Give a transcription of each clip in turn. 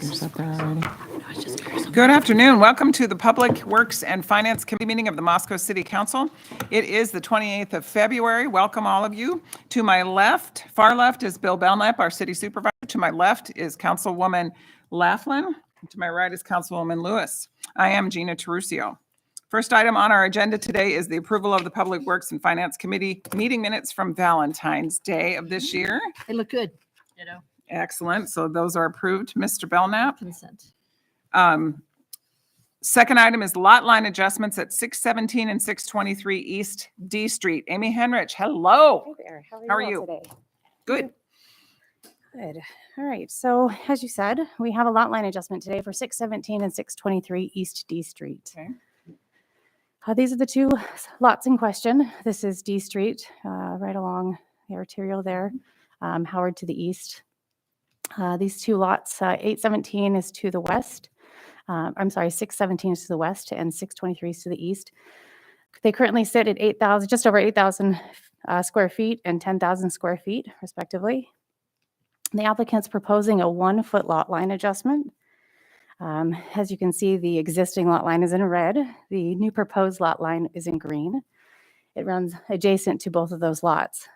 Yours up there already. Good afternoon. Welcome to the Public Works and Finance Committee meeting of the Moscow City Council. It is the 28th of February. Welcome all of you. To my left, far left, is Bill Belknap, our city supervisor. To my left is Councilwoman Laughlin. To my right is Councilwoman Lewis. I am Gina Terusio. First item on our agenda today is the approval of the Public Works and Finance Committee meeting minutes from Valentine's Day of this year. They look good. You know. Excellent. So those are approved. Mr. Belknap. Consent. Second item is lot line adjustments at 617 and 623 East D Street. Amy Henrich, hello. Hi there. How How are are you you? all today? Good. Good. All right. So as you said, we have a lot line adjustment today for 617 and 623 East D Street. Okay. These are the two lots in question. This is D Street, right along the arterial there, Howard to the east. These two lots, 817 is to the west. 617 is to the west and 623 is to the east. They currently sit at 8,000, just over 8,000 square feet and 10,000 square feet, respectively. The applicant's proposing a 1 foot lot line adjustment. As you can see, the existing lot line is in red. The new proposed lot line is in green. It runs adjacent to both of those lots.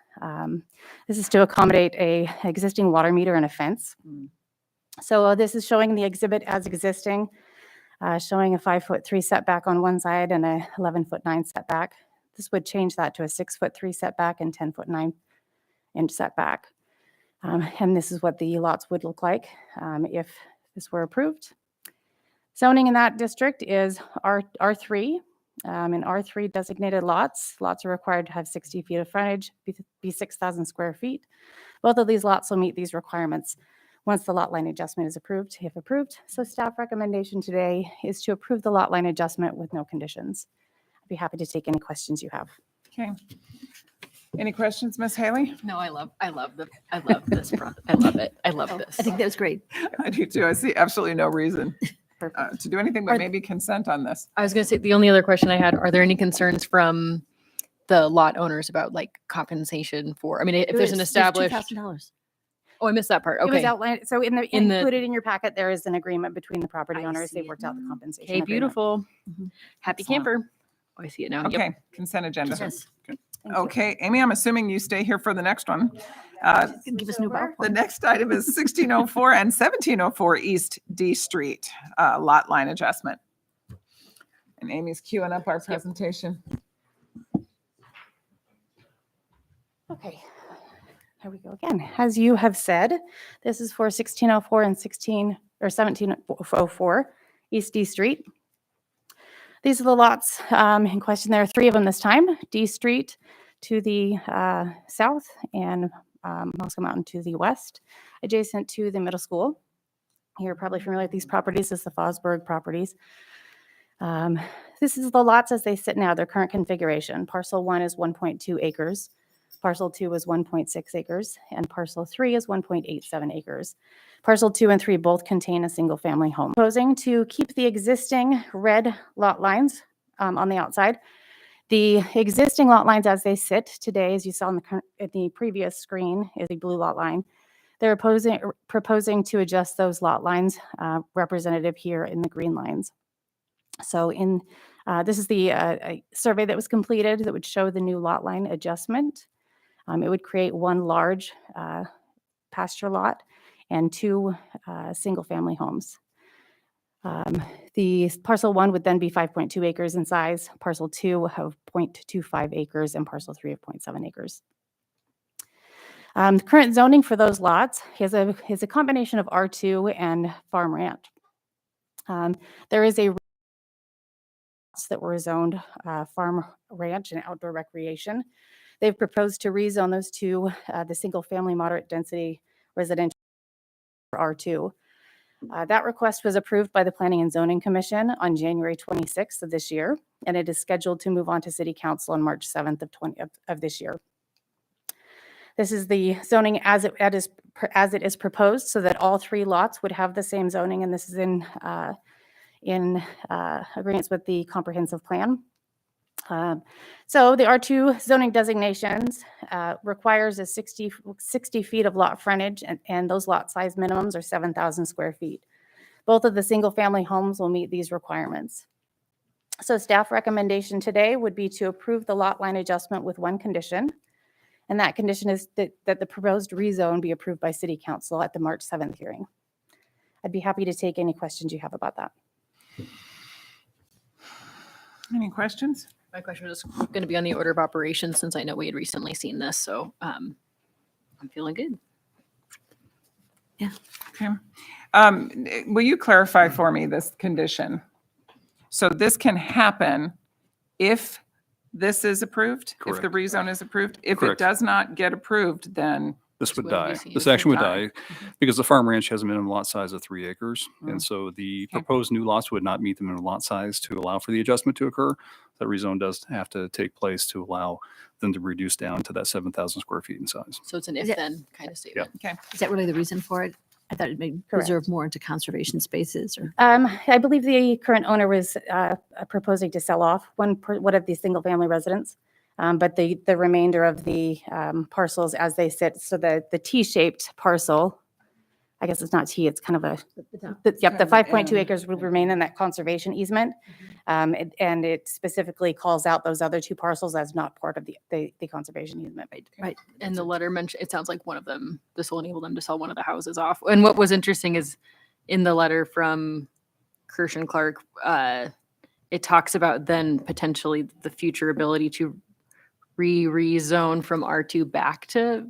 This is to accommodate a existing water meter and a fence. So this is showing the exhibit as existing, showing a 5'3" setback on one side and a 11'9" setback. This would change that to a 6'3" setback and 10'9" setback. And this is what the lots would look like if this were approved. Zoning in that district is R3. In R3 designated lots are required to have 60 feet of frontage, be 6,000 square feet. Both of these lots will meet these requirements once the lot line adjustment is approved, if approved. So staff recommendation today is to approve the lot line adjustment with no conditions. I'd be happy to take any questions you have. Okay. Any questions, Ms. Haley? No, I love this. I love it. I love this. I think that was great. I do too. I see absolutely no reason to do anything but maybe consent on this. I was going to say, the only other question I had, are there any concerns from the lot owners about like compensation for, I mean, if there's an established. $2,000. Oh, I missed that part. It was Okay. outlined, so included in your packet, there is an agreement between the property I owners. see They've it. worked out the compensation. Okay, agreement. beautiful. Happy Excellent. camper. Oh, I see it now. Yep. Okay, consent agenda. Yes. Thank you. Okay, Amy, I'm assuming you stay here for the next one. Give us new Over. The PowerPoint. next item is 1604 and 1704 East D Street, lot line adjustment. And Amy's queuing up our presentation. Okay, here we go again. As you have said, this is for 1604 and 1704 East D Street. These are the lots in question. There are three of them this time. D Street to the south and Moscow Mountain to the west, adjacent to the middle school. You're probably familiar with these properties as the Fosburg properties. This is the lots as they sit now, their current configuration. Parcel 1 is 1.2 acres. Parcel 2 is 1.6 acres, and parcel 3 is 1.87 acres. Parcel 2 and 3 both contain a single-family home. Proposing to keep the existing red lot lines on the outside. The existing lot lines as they sit today, as you saw in the previous screen, is a blue lot line. They're proposing to adjust those lot lines, representative here in the green lines. So this is the survey that was completed that would show the new lot line adjustment. It would create one large pasture lot and two single-family homes. The parcel 1 would then be 5.2 acres in size, parcel 2 of 0.25 acres, and parcel 3 of 0.7 acres. The current zoning for those lots is a combination of R2 and farm ranch. There is a that were zoned farm ranch and outdoor recreation. They've proposed to rezone those to the single-family moderate density residential R2. That request was approved by the Planning and Zoning Commission on January 26th of this year, and it is scheduled to move on to City Council on March 7th of this year. This is the zoning as it is proposed, so that all three lots would have the same zoning, and this is in agreement with the comprehensive plan. So the R2 zoning designations requires a 60 feet of lot frontage, and those lot size minimums are 7,000 square feet. Both of the single-family homes will meet these requirements. So staff recommendation today would be to approve the lot line adjustment with one condition. And that condition is that the proposed rezone be approved by City Council at the March 7th hearing. I'd be happy to take any questions you have about that. Any questions? My question was going to be on the order of operations since I know we had recently seen this. So I'm feeling good. Okay. Will you clarify for me this condition? So this can happen if this is approved, if the Correct. rezone is approved. If it Correct. does not get approved, then This would wouldn't be die. seen. This This action would would die. die because the farm ranch has a minimum lot size of 3 acres. Mm. And so the Okay. proposed new lots would not meet the minimum lot size to allow for the adjustment to occur. That rezone does have to take place to allow them to reduce down to that 7,000 square feet in size. So it's an if Yeah. then kind of statement. okay. Is that really the reason for it? I thought it may Correct. preserve more into conservation spaces or. I believe the current owner was proposing to sell off one of these single-family residents, but the remainder of the parcels as they sit, so the T-shaped parcel, I guess it's not T, it's kind of a, the 5.2 acres would remain in that conservation easement. And it specifically calls out those other 2 parcels as not part of the conservation easement. Right. And the letter mentioned, it sounds like one of them, this will enable them to sell one of the houses off. And what was interesting is in the letter from Kirsch and Clark, it talks about then potentially the future ability to rezone from R2 back to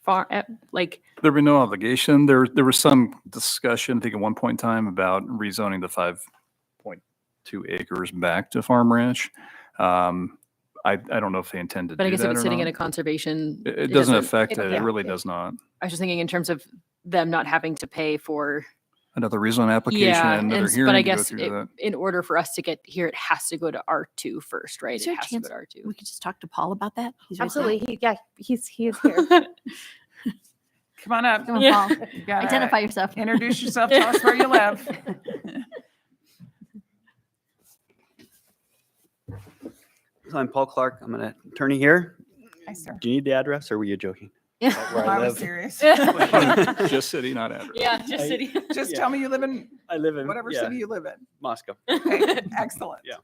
farm, like, There'd be no obligation. There was some discussion, I think at one point in time, about rezoning the 5.2 acres back to farm ranch. I don't know if they intend to but I do guess if that it's or sitting in not. a conservation. It doesn't affect it- it. yeah, It really it- does not. I was just thinking in terms of them not having to pay for. Another rezone application, Yeah, another but hearing I to go guess through it- that. in order for us to get here, it has to go to R2 first, right? Is It there a has to go chance to R2. we could just talk to Paul about that? He's right there. Absolutely, he is here. Come on up. Come on, Yeah. Paul. You gotta Identify yourself. Introduce yourself. Tell us where you live. So I'm Paul Clark. I'm an attorney here. Hi, sir. Do you need the address or were you joking? Well, Where I I was live? serious. Just city, not address. Yeah, just I- city. Just Yeah. tell me you live in I live in whatever yeah, city you live in. Moscow. Okay, excellent. Yeah.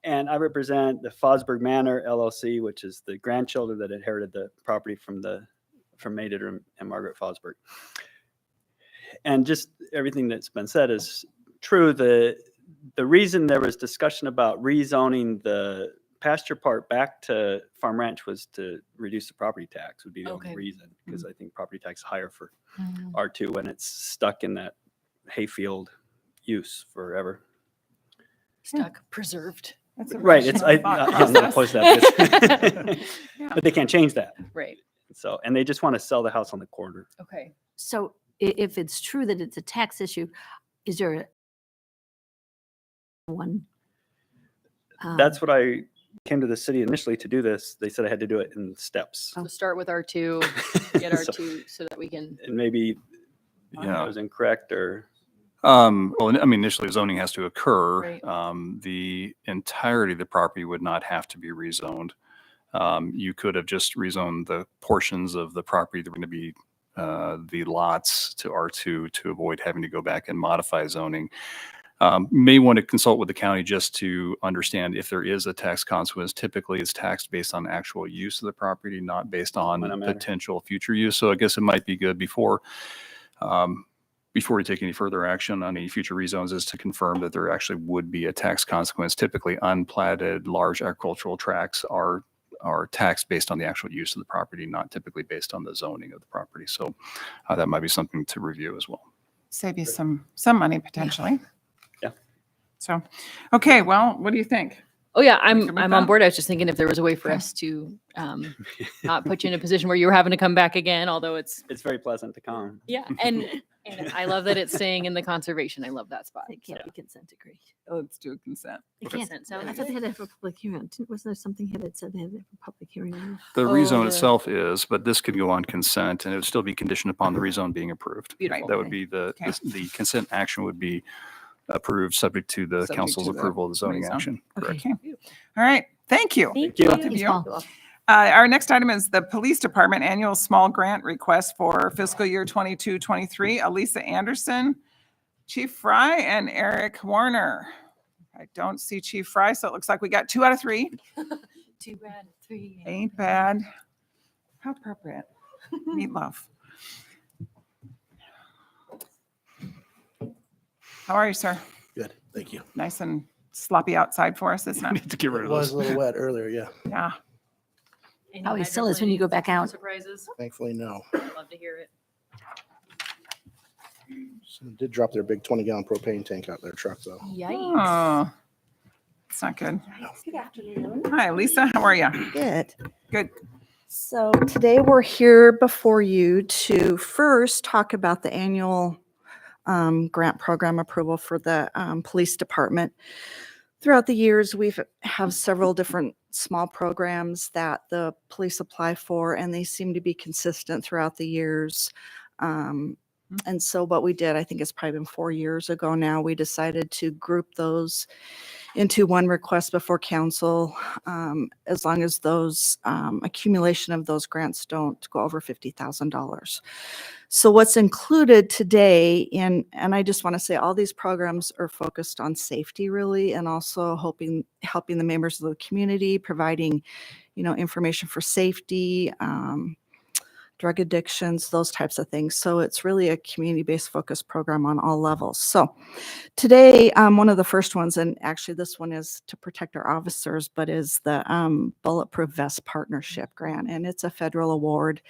And I represent the Fosberg Manor LLC, which is the grandchildren that inherited the property from Maynard and Margaret Fosberg. And just everything that's been said is true. The reason there was discussion about rezoning the pasture part back to farm ranch was to reduce the property tax would be the Okay. only reason, because I think property tax is higher for Mm. R2 when it's stuck in that hayfield use forever. Stuck, preserved. That's a Right, it's, rational thought I'm not process. opposed to that. Yeah. But they can't change that. Right. So, and they just want to sell the house on the corner. Okay. So if it's true that it's a tax issue, is there one? That's what I came to the city initially to do this. They said I had to do it in steps. So start with R2, get So- R2 so that we can. And maybe I Yeah. was incorrect or, Well, I mean, initially zoning has to occur. Right. The entirety of the property would not have to be rezoned. You could have just rezoned the portions of the property that were going to be the lots to R2 to avoid having to go back and modify zoning. May want to consult with the county just to understand if there is a tax consequence. Typically, it's taxed based on actual use of the property, not based on When I'm at it. potential future use. So I guess it might be good before we take any further action on any future rezones is to confirm that there actually would be a tax consequence. Typically, unplatted large agricultural tracts are taxed based on the actual use of the property, not typically based on the zoning of the property. So that might be something to review as well. Save you some money potentially. Yeah. So, okay, well, what do you think? Oh yeah, good I'm with on that? board. I was just thinking if there was a way for Okay. us to not put you in a position where you were having to come back again, although it's it's very pleasant to come. yeah, and I love that it's staying in the conservation. I love that spot. It can't be consent decree. Let's do a consent. It Okay. can't. Consent, So so I thought they had to have a public hearing. Wasn't there something here that said they had to have a public hearing on it? The Oh, rezone the- itself is, but this could go on consent and it would still be conditioned upon the rezone being approved. Beautiful. That would be Okay. the consent action would be approved subject to the Subject council's to the approval of the zoning rezone. action. Correct. Okay. All right, thank you. Thank you. you. Both of Thanks, you. Paul. Our next item is the Police Department Annual Small Grant Request for fiscal year 22-23. Elisa Anderson, Chief Fry and Eric Warner. I don't see Chief Fry, so it looks like we got 2 out of 3. 2 out of 3. Ain't bad. How appropriate. Meatloaf. How are you, sir? Good, thank you. Nice and sloppy outside for us, isn't We it? need to get rid It of was those. a little wet earlier, yeah. Yeah. Probably still is when you go back out. Surprises. Thankfully, no. Love to hear it. So they did drop their big 20-gallon propane tank out their truck, though. Yikes. Oh, it's not good. Good afternoon. Hi, Lisa. How are you? Good. Good. So today we're here before you to first talk about the annual grant program approval for the police department. Throughout the years, we've have several different small programs that the police apply for, and they seem to be consistent throughout the years. And so what we did, I think it's probably been 4 years ago now, we decided to group those into one request before council, as long as those accumulation of those grants don't go over $50,000. So what's included today and I just want to say all these programs are focused on safety really, and also helping the members of the community, providing, information for safety, drug addictions, those types of things. So it's really a community-based focused program on all levels. So today, one of the first ones, and actually this one is to protect our officers, but is the Bulletproof Vest Partnership Grant. And it's a federal award.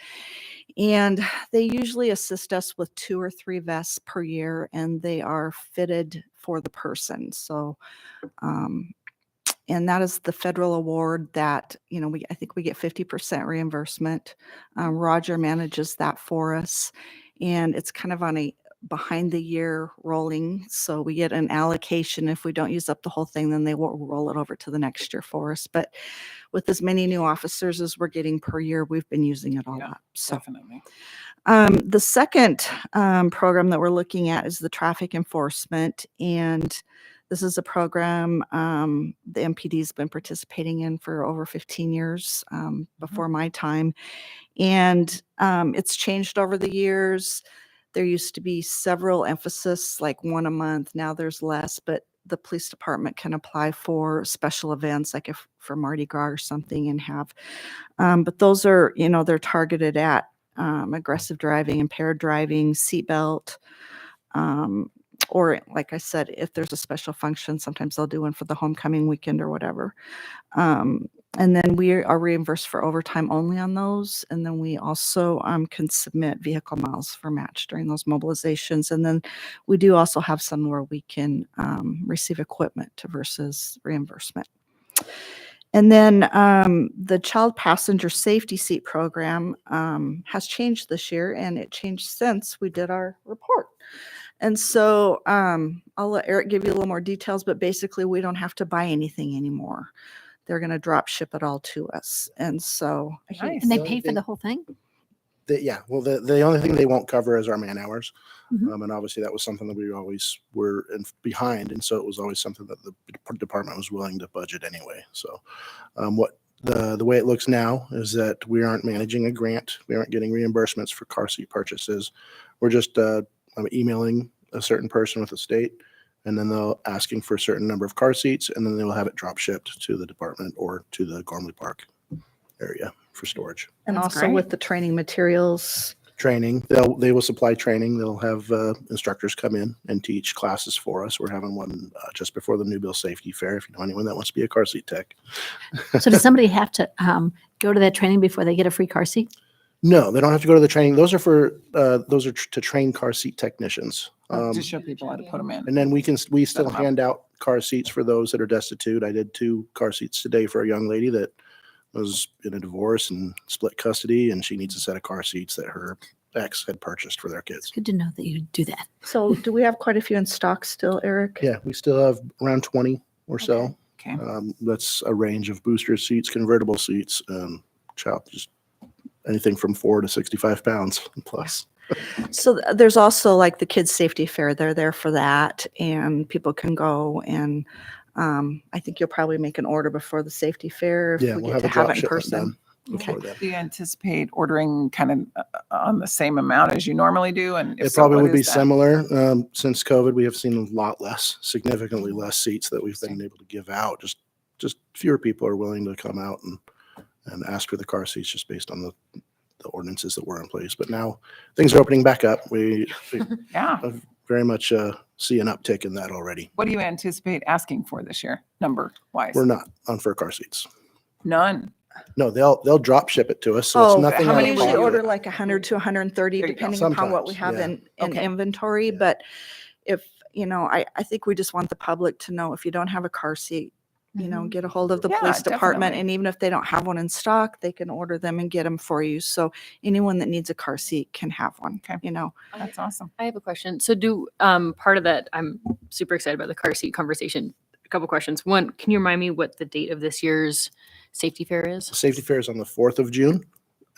And they usually assist us with 2 or 3 vests per year, and they are fitted for the person. So, and that is the federal award that, I think we get 50% reimbursement. Roger manages that for us, and it's kind of on a behind the year rolling. So we get an allocation. If we don't use up the whole thing, then they will roll it over to the next year for us. But with as many new officers as we're getting per year, we've been using it all Yeah, up. So Definitely. the second program that we're looking at is the traffic enforcement. And this is a program the MPD has been participating in for over 15 years before my time. And it's changed over the years. There used to be several emphasis, like 1 a month. Now there's less, but the police department can apply for special events, like if for Mardi Gras or something, and have. But those are, they're targeted at aggressive driving, impaired driving, seatbelt, or like I said, if there's a special function, sometimes they'll do one for the homecoming weekend or whatever. And then we are reimbursed for overtime only on those. And then we also can submit vehicle miles for match during those mobilizations. And then we do also have some where we can receive equipment versus reimbursement. And then the child passenger safety seat program has changed this year, and it changed since we did our report. And so I'll let Eric give you a little more details, but basically we don't have to buy anything anymore. They're going to drop ship it all to us. And so Nice. And they So pay for they- the whole thing? The only thing they won't cover is our man hours. Mhm. And obviously that was something that we always were behind. And so it was always something that the department was willing to budget anyway. So what the way it looks now is that we aren't managing a grant. We aren't getting reimbursements for car seat purchases. We're just emailing a certain person with the state, and then they'll asking for a certain number of car seats, and then they will have it drop shipped to the department or to the Gormley Park area for storage. and That's also great. with the training materials. Training, they will supply training. They'll have instructors come in and teach classes for us. We're having one just before the New Bill Safety Fair, if you know anyone that wants to be a car seat tech. So does somebody have to go to that training before they get a free car seat? No, they don't have to go to the training. Those are to train car seat technicians. To show people how to put them in. And then we still them up. hand out car seats for those that are destitute. I did 2 car seats today for a young lady that was in a divorce and split custody, and she needs a set of car seats that her ex had purchased for their kids. Good to know that you do that. So do we have quite a few in stock still, Eric? Yeah, we still have around 20 or so. Okay. That's a range of booster seats, convertible seats, just anything from 4 to 65 pounds plus. So there's also like the kids safety fair. They're there for that, and people can go, and I think you'll probably make an order before the safety fair if Yeah, we we'll get have to a have drop it in shipment person. done. before then. Do you anticipate ordering kind of on the same amount as you normally do? And if It so, probably what would be is that? similar. Since COVID, we have seen a lot less, significantly less seats that we've been able to give out. Just fewer people are willing to come out and ask for the car seats just based on the ordinances that were in place. But now things are opening back up. We Yeah. very much see an uptick in that already. What do you anticipate asking for this year, number wise? We're not on for car seats. None. No, they'll drop ship it to us. So it's nothing. how out many of will usually you- pocket. order like 100 to 130, There you go. depending upon what we Sometimes, have yeah. in Okay. inventory. Yeah. But if, I think we just want the public to know if you don't have a car seat, get a hold of the Yeah, police department. definitely. And even if they don't have one in stock, they can order them and get them for you. So anyone that needs a car seat can have one, Okay. That's awesome. I have a question. So do part of that, I'm super excited about the car seat conversation. A couple questions. One, can you remind me what the date of this year's safety fair is? The safety fair is on the 4th of June,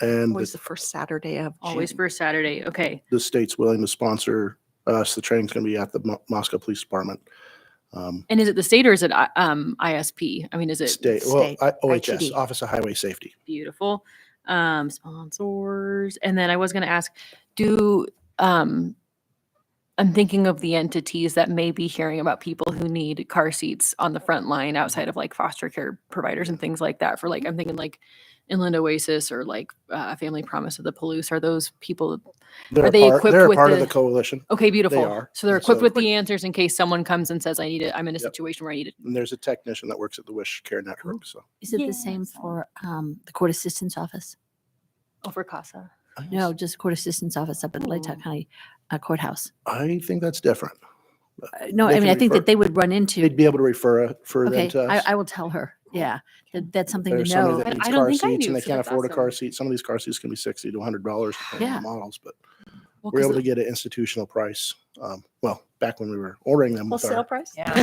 and Always the first Saturday of Always June. first Saturday. Okay. the state's willing to sponsor us. The training's going to be at the Moscow Police Department. And is it the state or is it ISP? I mean, is it State, well, state, OHS, ITD. Office of Highway Safety. beautiful? Sponsors. And then I was going to ask, do I'm thinking of the entities that may be hearing about people who need car seats on the front line outside of like foster care providers and things like that. For like, I'm thinking like Inland Oasis or like Family Promise of the Palouse. Are those people? They're Are they part, equipped they're a with part of the- the coalition, Okay, beautiful. are. So they're And equipped so- with the answers in case someone comes and says, I'm in a Yep. situation where I need it. and there's a technician that works at the Wish Care Network. So Is it the same Yes. for the court assistance office? Over CASA. No, just court assistance office up at Latah County Courthouse. I think that's different. No, They I mean, can I think refer- that they would run into. They'd be able to refer them Okay, to us. I will tell her. Yeah, that's something to There's somebody know. that But needs I don't car think I seats knew, and they so can't that's afford a car awesome. seat. Some of these car seats can be $60 to $100 depending on Yeah. the models, but Well, we're 'cause able to get an institutional price. Well, back when we were ordering them, with Wholesale our, price? Yeah.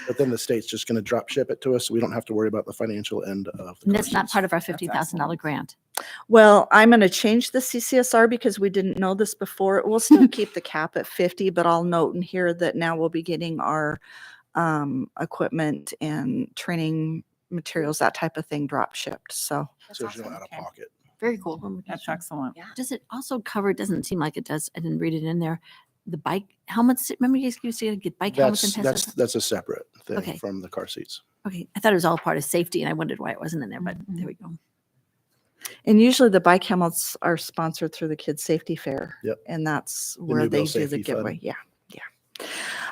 but then the state's just going to drop ship it to us, so we don't have to worry about the financial end of the And car that's not seats. part of our $50,000 grant. Well, I'm going to change the CCSR because we didn't know this before. We'll still keep the cap at 50, but I'll note in here that now we'll be getting our equipment and training materials, that type of thing, drop shipped. So So there's no awesome. out of Okay. pocket. very cool. That's excellent. Does it also cover, it doesn't seem like it does, I didn't read it in there, the bike helmets? Remember you used to get bike helmets and pencils? That's a separate thing Okay. from the car seats. Okay, I thought it was all part of safety and I wondered why it wasn't in there, but there we go. And usually the bike helmets are sponsored through the Kids Safety Fair. Yep. And that's where they Newville do the Safety Fund. giveaway. Yeah. Yeah.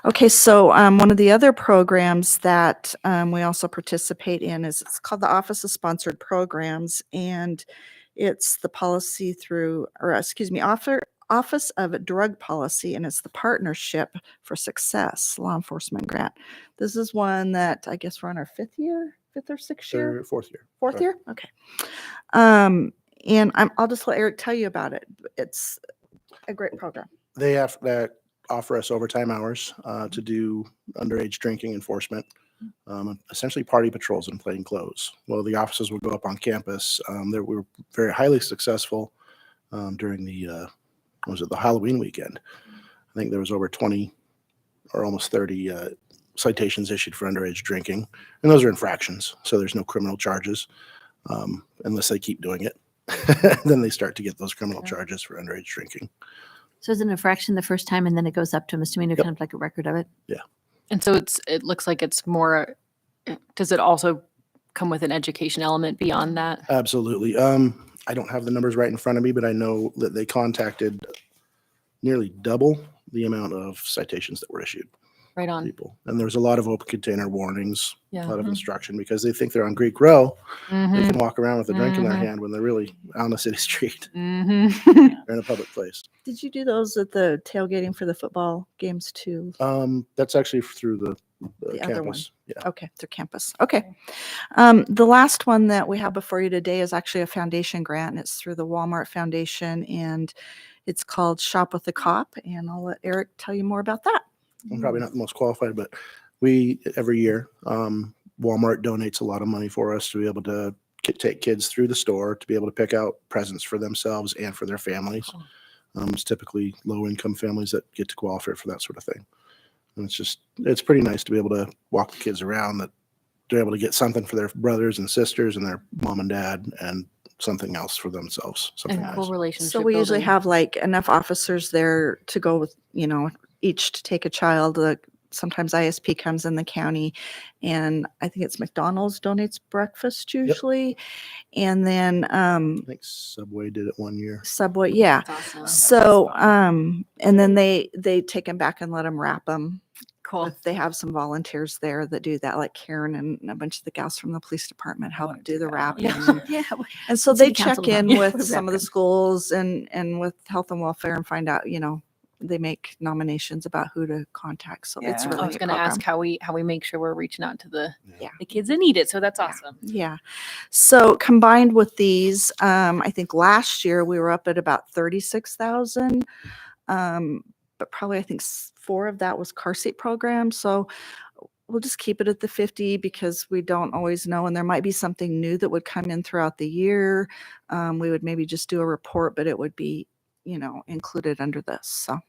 Okay. So one of the other programs that we also participate in is it's called the Office of Sponsored Programs. And it's the policy through, or excuse me, Office of Drug Policy, and it's the Partnership for Success Law Enforcement Grant. This is one that I guess we're on our fifth or sixth year. They're fourth year. Fourth Correct. year? Okay. And I'll just let Eric tell you about it. It's a great program. They have that offer us overtime hours to do underage drinking enforcement, essentially party patrols in plain clothes. Well, the officers would go up on campus. We were very highly successful during the Halloween weekend. I think there was over 20 or almost 30 citations issued for underage drinking, and those are infractions, so there's no criminal charges unless they keep doing it. Then they start to get those criminal charges for underage drinking. So it's an infraction the first time and then it goes up to a misdemeanor, Yep. kind of like a record of it? And so it looks like it's more, does it also come with an education element beyond that? Absolutely. I don't have the numbers right in front of me, but I know that they contacted nearly double the amount of citations that were issued Right to on. people. And there was a lot of open container warnings, Yeah. a lot of instruction because they think they're on Greek Row. They Mhm. can walk around with a drink in their Mhm. hand when they're really on the city street. Mhm. They're in a public place. Did you do those at the tailgating for the football games too? That's actually through the The other one. campus. Yeah. Okay, through campus. Okay. The last one that we have before you today is actually a foundation grant, and it's through the Walmart Foundation, and it's called Shop with the Cop. And I'll let Eric tell you more about that. I'm probably not the most qualified, but we every year Walmart donates a lot of money for us to be able to take kids through the store to be able to pick out presents for themselves and for their families. It's typically low income families that get to qualify for that sort of thing. And it's pretty nice to be able to walk the kids around that they're able to get something for their brothers and sisters and their mom and dad and something else for themselves. Something And nice. cool relationship. So we usually building. have like enough officers there to go with, each to take a child. Sometimes ISP comes in the county, and I think it's McDonald's donates breakfast usually. And then I think Subway did it one year. Subway, yeah. That's awesome. So, fun. and then they take them back and let them wrap them. Cool. They have some volunteers there that do that, like Karen and a bunch of the gals from the police department help wanna do do the that. wrapping. Yeah. Yeah. And so City they check council in don't- with some of the wrapping. schools and with health and welfare and find out, they make nominations about who to contact. So it's Yeah. really I was a going to ask program. how we make sure we're reaching out to the Yeah. kids that need it. So that's Yeah. awesome. Yeah. So combined with these, I think last year we were up at about 36,000. But probably I think 4 of that was car seat program. So we'll just keep it at the 50 because we don't always know. And there might be something new that would come in throughout the year. We would maybe just do a report, but it would be, included under this. So.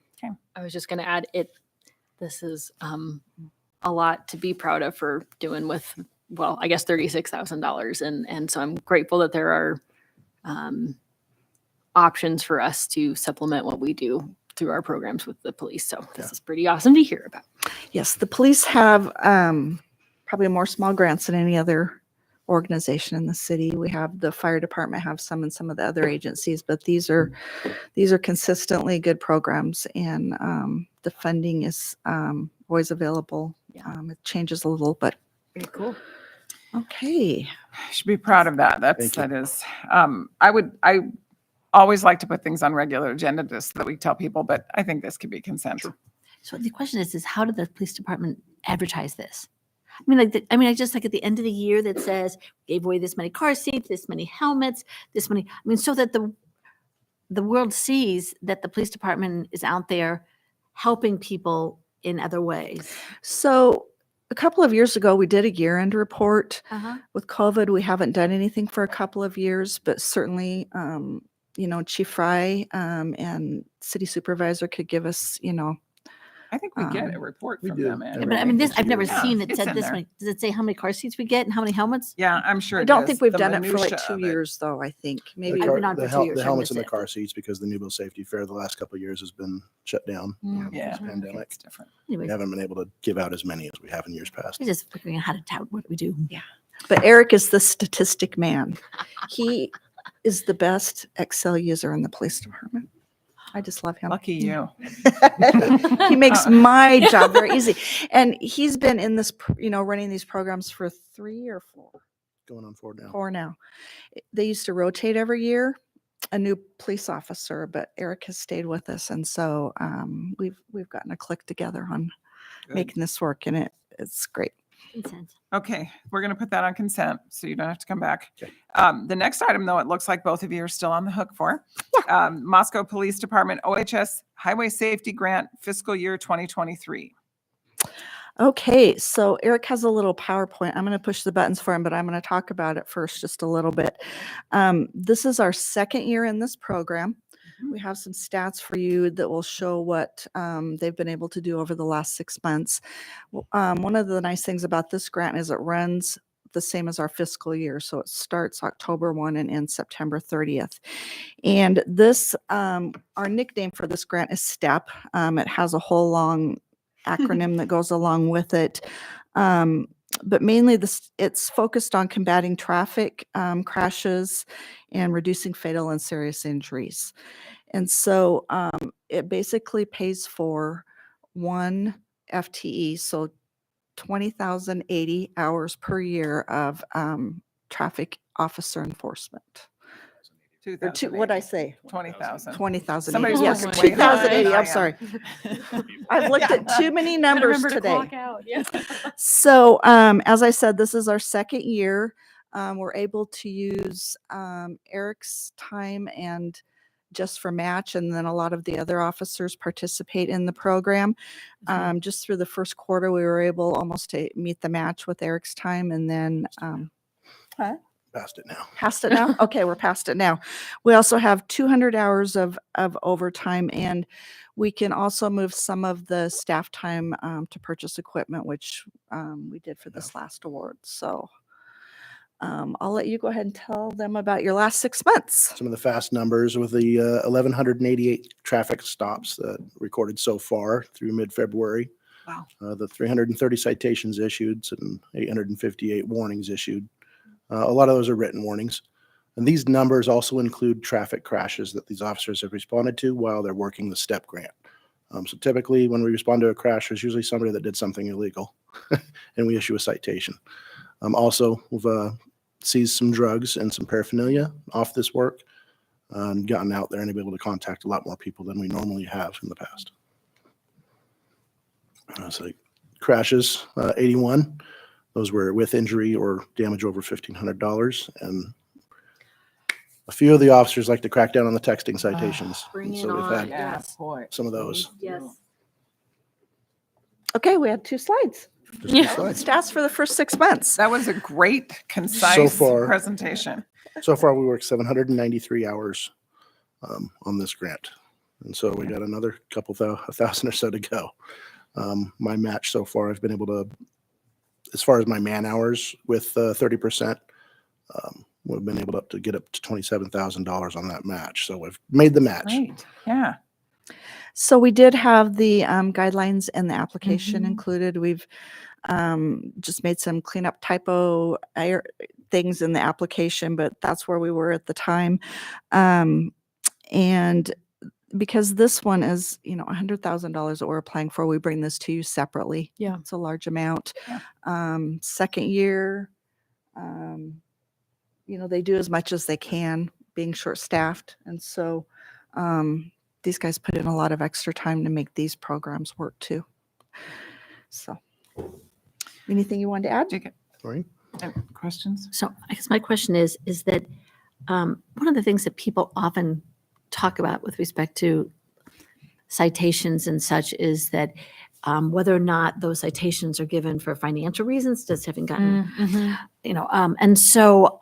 I was just going to add this is a lot to be proud of for doing with, well, I guess $36,000. And so I'm grateful that there are options for us to supplement what we do through our programs with the police. So this is pretty awesome to hear about. Yes, the police have probably more small grants than any other organization in the city. We have the fire department have some and some of the other agencies, but these are consistently good programs, and the funding is always available. Yeah. It changes a little, but Very cool. okay. You should be proud of that. Thank you. That is, I always like to put things on regular agenda just so that we tell people, but I think this could be consent. So the question is how did the police department advertise this? I just like at the end of the year that says gave away this many car seats, this many helmets, this many. So that the world sees that the police department is out there helping people in other ways. So a couple of years ago, we did a year-end report. Uh-huh. With COVID, we haven't done anything for a couple of years, but certainly, Chief Fry and City Supervisor could give us, I think we get a report we from do. them. Yeah, Anne Yeah, but Marie. I've never Yeah, seen it it's said in this there. many. Does it say how many car seats we get and how many helmets? Yeah, I'm sure. I it don't is. think we've The done it for like minutia 2 of it. years, though, I think. Maybe. I've been on for 2 years, The I helmets miss and the it. car seats, because the Newville Safety Fair the last couple of years has been shut down. Yeah, This pandemic. it's different. We Anyways, haven't been able to give out as many as we have in years past. we're just figuring out how to tout what we do. But Eric is the statistic man. He is the best Excel user in the police department. I just love him. Lucky you. He makes my job very easy. And he's been in this, running these programs for 3 or 4. Going on 4 now. 4 now. They used to rotate every year, a new police officer, but Eric has stayed with us. And so we've gotten a click together on Good. making this work, and it's great. Consent. Okay, we're going to put that on consent, so you don't have to come back. Okay. The next item, though, it looks like both of you are still on the hook for. Moscow Police Department OHS Highway Safety Grant fiscal year 2023. Okay, so Eric has a little PowerPoint. I'm going to push the buttons for him, but I'm going to talk about it first just a little bit. This is our second year in this program. We have some stats for you that will show what they've been able to do over the last 6 months. One of the nice things about this grant is it runs the same as our fiscal year. So it starts October 1 and ends September 30th. And this, our nickname for this grant is STEP. It has a whole long acronym that goes along with it. But mainly it's focused on combating traffic crashes and reducing fatal and serious injuries. And so it basically pays for 1 FTE, so 20,080 hours per year of traffic officer enforcement. Or what'd I say? 20,000. 20,000. Somebody's Yes, working way 2,080. hard. I'm sorry. I've looked at too many numbers today. Yeah. So, as I said, this is our second year. We're able to use Eric's time and just for match, and then a lot of the other officers participate in the program. Just through the first quarter, we were able almost to meet the match with Eric's time, and then past it now. Past it now? Okay, we're past it now. We also have 200 hours of overtime, and we can also move some of the staff time to purchase equipment, which we did for this last award. So I'll let you go ahead and tell them about your last 6 months. Some of the fast numbers with the 1,188 traffic stops recorded so far through mid-February. Wow. The 330 citations issued and 858 warnings issued. A lot of those are written warnings. And these numbers also include traffic crashes that these officers have responded to while they're working the STEP grant. So typically when we respond to a crash, there's usually somebody that did something illegal and we issue a citation. Also, we've seized some drugs and some paraphernalia off this work and gotten out there and been able to contact a lot more people than we normally have in the past. So crashes, 81. Those were with injury or damage over $1,500. And a few of the officers like to crack down on the texting citations. Bring And it so we've on. had Yes. boy. some of those. Yes. Okay, we had 2 slides. Just some slides. Stats for the first 6 months. That was a great, concise far. presentation. So far, we worked 793 hours on this grant. And so we got another couple thousand or so to go. My match so far, I've been able to, as far as my man hours with 30%, we've been able to get up to $27,000 on that match. So we've made the match. Great. Yeah. So we did have the guidelines and the application Mhm. included. We've just made some cleanup typo things in the application, but that's where we were at the time. And because this one is, $100,000 that we're applying for, we bring this to you separately. Yeah. It's a large amount. Yeah. Second year, they do as much as they can, being short-staffed. And so these guys put in a lot of extra time to make these programs work too. So anything you wanted to add? Jacob, Sorry. questions? So I guess my question is that one of the things that people often talk about with respect to citations and such is that whether or not those citations are given for financial reasons, just having gotten, and so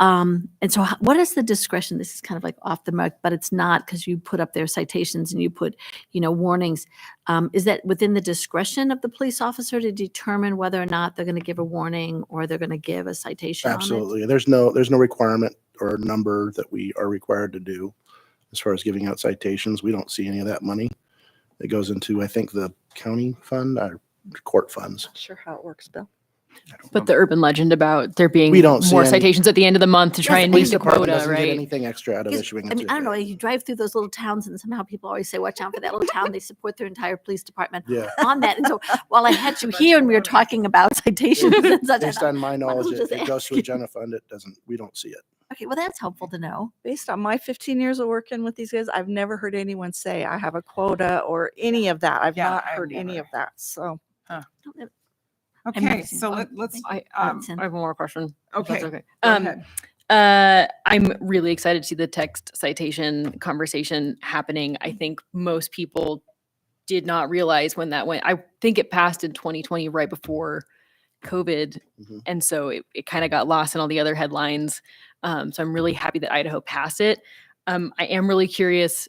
what is the discretion? This is kind of like off the mark, but it's not, because you put up their citations and you put, warnings. Is that within the discretion of the police officer to determine whether or not they're going to give a warning or they're going to give a citation? Absolutely. There's no requirement or number that we are required to do as far as giving out citations. We don't see any of that money. It goes into, I think, the county fund or court funds. Not sure how it works, Bill. But the urban legend about there being We don't see more any- citations at the end of the month to try Yes, and police meet the Department quota, doesn't get right? anything extra out of Because, issuing a I mean, I don't know, ticket. you drive through those little towns and somehow people always say, watch out for that little town. They support their entire police department Yeah. on that. And so while I had you here and we were talking about citations and such, I Based thought, on my knowledge, I'll just it goes to a ask. general fund. We don't see it. okay, well, that's helpful to know. Based on my 15 years of working with these guys, I've never heard anyone say I have a quota or any of that. I've Yeah, not I've heard any never. of that. So Okay, missing so one. let's, I um, have one more question. if that's okay. okay. Go ahead. I'm really excited to see the text citation conversation happening. I think most people did not realize when that went. I think it passed in 2020, right before COVID. Mhm. And so it kind of got lost in all the other headlines. So I'm really happy that Idaho passed it. I am really curious,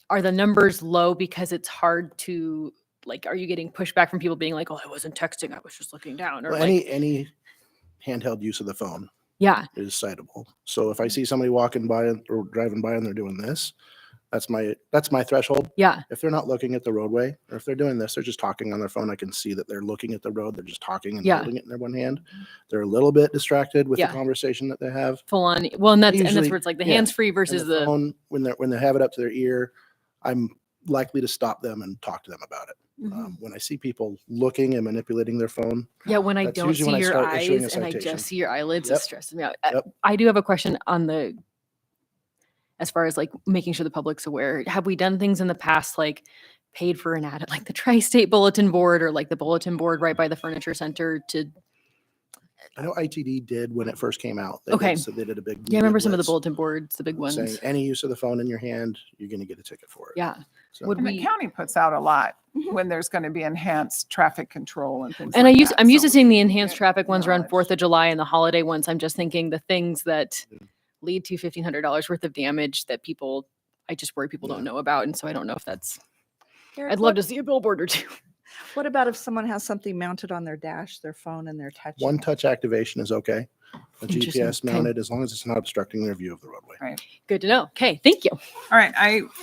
are the numbers low because it's hard to, like, are you getting pushback from people being like, oh, I wasn't texting, I was just looking down? Or Well, like, any handheld use of the phone yeah, is citable. So if I see somebody walking by or driving by and they're doing this, that's my threshold. yeah, If they're not looking at the roadway, or if they're doing this, they're just talking on their phone. I can see that they're looking at the road. They're just talking and Yeah. holding it in their one hand. They're a little bit distracted with Yeah. the conversation that they have. full on. Well, and that's Usually- where it's like the yeah. hands-free And versus the the phone, when they have it up to their ear, I'm likely to stop them and talk to them about it. Mm-hmm. When I see people looking and manipulating their phone, Yeah, when I That's don't usually see when I your start issuing a eyes and I citation. just see your eyelids, Yep. it stresses me out. Yep. I do have a question on as far as like making sure the public's aware. Have we done things in the past, like paid for an ad at like the Tri-State Bulletin Board or like the bulletin board right by the furniture center to I know ITD did when it first came out. They Okay. did, so they did a big. Yeah, I remember some of the blitz bulletin boards, the big saying ones. any use of the phone in your hand, you're going to get a ticket for it. Yeah. So, Would And the we? county puts out a lot Mhm. when there's going to be enhanced traffic control and things And like I'm used to so seeing the we enhanced get traffic ones around knowledge. 4th of July and the holiday ones. I'm just thinking the things that lead to $1,500 worth of damage that people, I just worry people don't know about. And so I don't know if that's, Eric, I'd love to see a billboard or two. What about if someone has something mounted on their dash, their phone, and they're touching? one touch activation is okay. A Interesting. GPS Okay. mounted, as long as it's not obstructing their view of the roadway. Right. Good to know. Okay. Thank you. All right.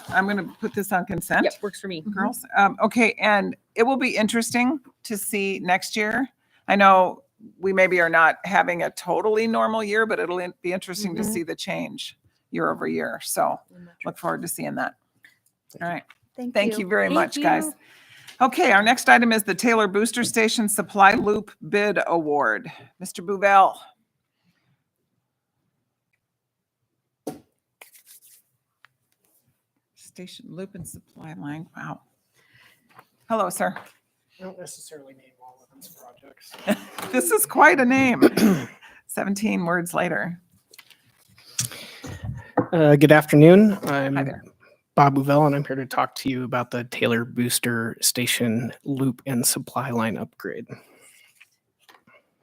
I'm going to put this on consent. Yep. Works for me. Girls. Okay. And it will be interesting to see next year. I know we maybe are not having a totally normal year, but it'll be interesting to Mhm. see the change year over year. So look forward to seeing that. All right. Thank you very Thank much, guys. you. Okay. Our next item is the Taylor Booster Station Supply Loop Bid Award. Mr. Bouvel. Station Loop and Supply Line. Wow. Hello, sir. I don't necessarily name all of these projects. This is quite a name. 17 words later. Good afternoon. Hi I'm there. Bob Bouvel, and I'm here to talk to you about the Taylor Booster Station Loop and Supply Line upgrade.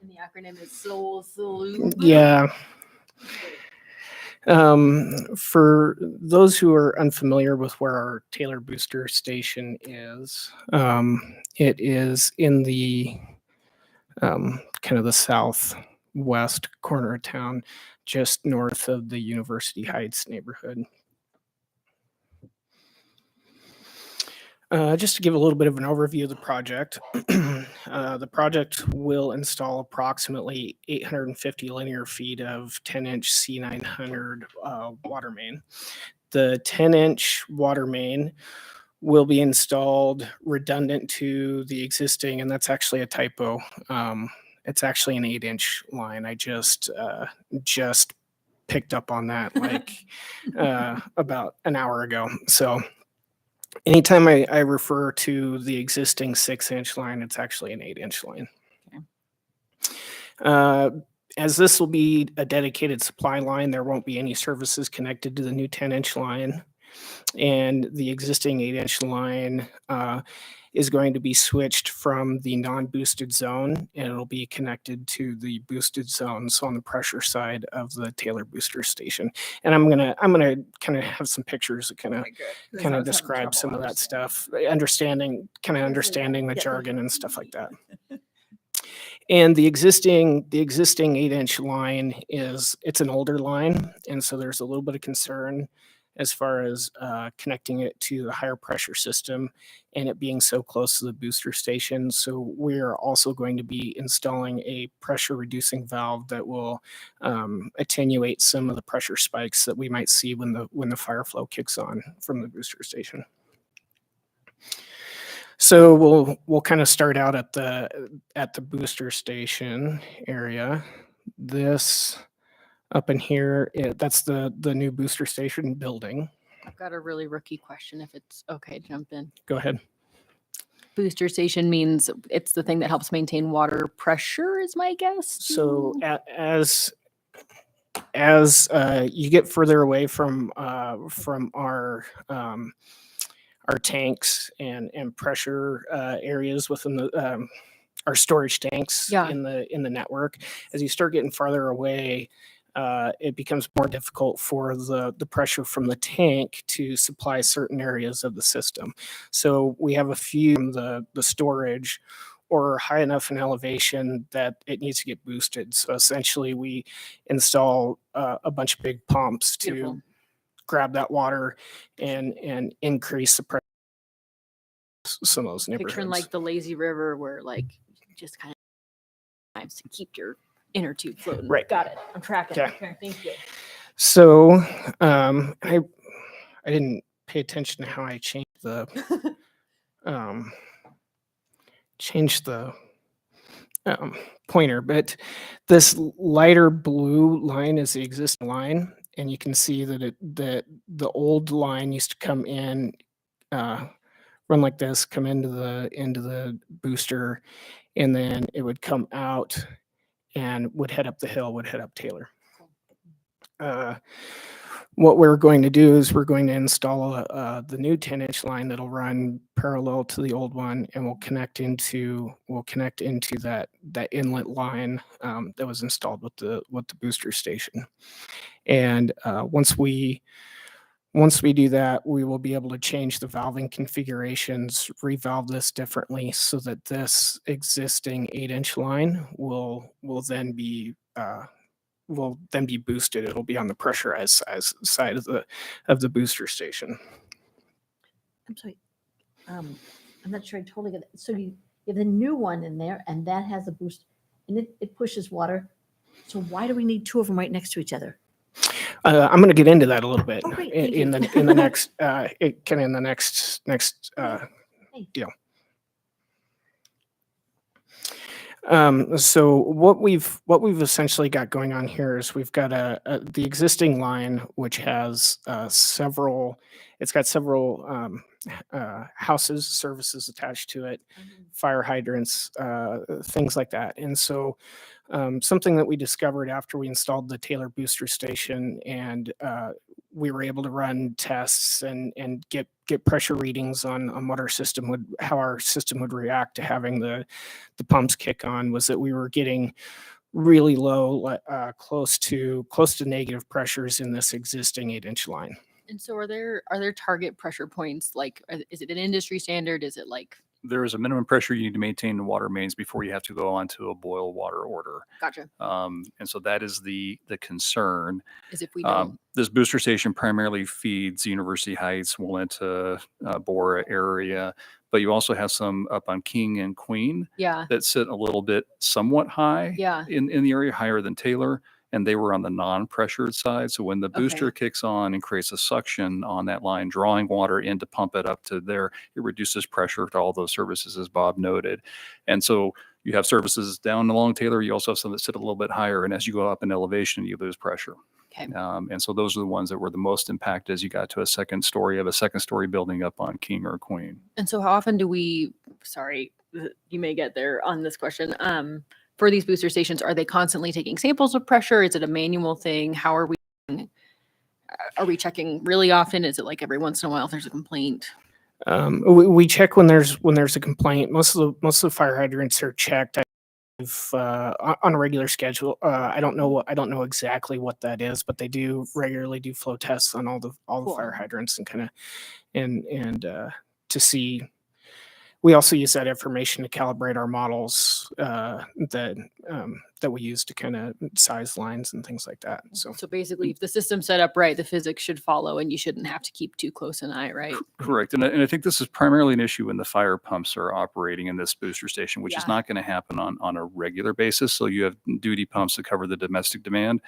And the acronym is SOLUP. Yeah. For those who are unfamiliar with where our Taylor Booster Station is, it is in the kind of the southwest corner of town, just north of the University Heights neighborhood. Just to give a little bit of an overview of the project, the project will install approximately 850 linear feet of 10-inch C900 water main. The 10-inch water main will be installed redundant to the existing, and that's actually a typo. It's actually an 8-inch line. I just picked up on that like about an hour ago. So anytime I refer to the existing 6-inch line, it's actually an 8-inch line. As this will be a dedicated supply line, there won't be any services connected to the new 10-inch line. And the existing 8-inch line is going to be switched from the non-boosted zone, and it'll be connected to the boosted zone, so on the pressure side of the Taylor Booster Station. And I'm gonna kind of have some pictures that kind of describe some of that stuff, understanding the jargon and stuff like that. And the existing 8-inch line it's an older line, and so there's a little bit of concern as far as connecting it to the higher pressure system and it being so close to the booster station. So we're also going to be installing a pressure reducing valve that will attenuate some of the pressure spikes that we might see when the fire flow kicks on from the booster station. So we'll kind of start out at the booster station area. This up in here, that's the new booster station building. I've got a really rookie question if it's okay to jump in. Go ahead. Booster station means it's the thing that helps maintain water pressure is my guess. So as you get further away from our tanks and pressure areas within the our storage tanks in the network, as you start getting farther away, it becomes more difficult for the pressure from the tank to supply certain areas of the system. So we have a few from the storage or high enough in elevation that it needs to get boosted. So essentially we install a bunch of big pumps to grab that water and increase the pressure in some of those neighborhoods. Picturing like the lazy river where like just kind of times to keep your inner tube floating. Right. Got it. I'm tracking. Okay. Thank you. So I didn't pay attention to how I changed the pointer, but this lighter blue line is the existing line, and you can see that the old line used to come in, run like this, come into the booster, and then it would come out and would head up the hill, would head up Taylor. What we're going to do is we're going to install the new 10-inch line that'll run parallel to the old one, and we'll connect into that inlet line that was installed with the booster station. And once we do that, we will be able to change the valving configurations, revalve this differently so that this existing 8-inch line will then be boosted. It'll be on the pressurized side of the booster station. I'm sorry. I'm not sure I totally get it. So you have the new one in there, and that has a boost, and it pushes water. So why do we need two of them right next to each other? I'm going to get into that a little bit Oh, great. in Thank the next deal. So what we've essentially got going on here is we've got the existing line, which has several houses, services attached to it, fire hydrants, things like that. And so something that we discovered after we installed the Taylor booster station, and we were able to run tests and get pressure readings on how our system would react to having the pumps kick on, was that we were getting really low, close to negative pressures in this existing 8-inch line. And so are there target pressure points? Like, is it an industry standard? Is it like? There is a minimum pressure you need to maintain in water mains before you have to go on to a boil water order. Gotcha. And so that is the concern. Is if we don't. This booster station primarily feeds University Heights, Walenta, Bora area, but you also have some up on King and Queen Yeah. that sit a little bit somewhat high Yeah. in the area, higher than Taylor. And they were on the non-pressured side. So when the booster kicks on and creates a suction on that line, drawing water in to pump it up to there, it reduces pressure to all those services, as Bob noted. And so you have services down along Taylor. You also have some that sit a little bit higher. And as you go up in elevation, you lose pressure. Okay. And so those are the ones that were the most impacted as you got to a second story building up on King or Queen. And so how often do we, sorry, you may get there on this question. For these booster stations, are they constantly taking samples of pressure? Is it a manual thing? How are we checking really often? Is it like every once in a while if there's a complaint? We check when there's a complaint. Most of the fire hydrants are checked on a regular schedule. I don't know exactly what that is, but they do regularly do flow tests on all the fire hydrants and kind of and to see. We also use that information to calibrate our models that we use to kind of size lines and things like that. So basically, if the system's set up right, the physics should follow, and you shouldn't have to keep too close an eye, right? Correct. And I think this is primarily an issue when the fire pumps are operating in this booster station, which is not going to happen on a regular basis. So you have duty pumps that cover the domestic demand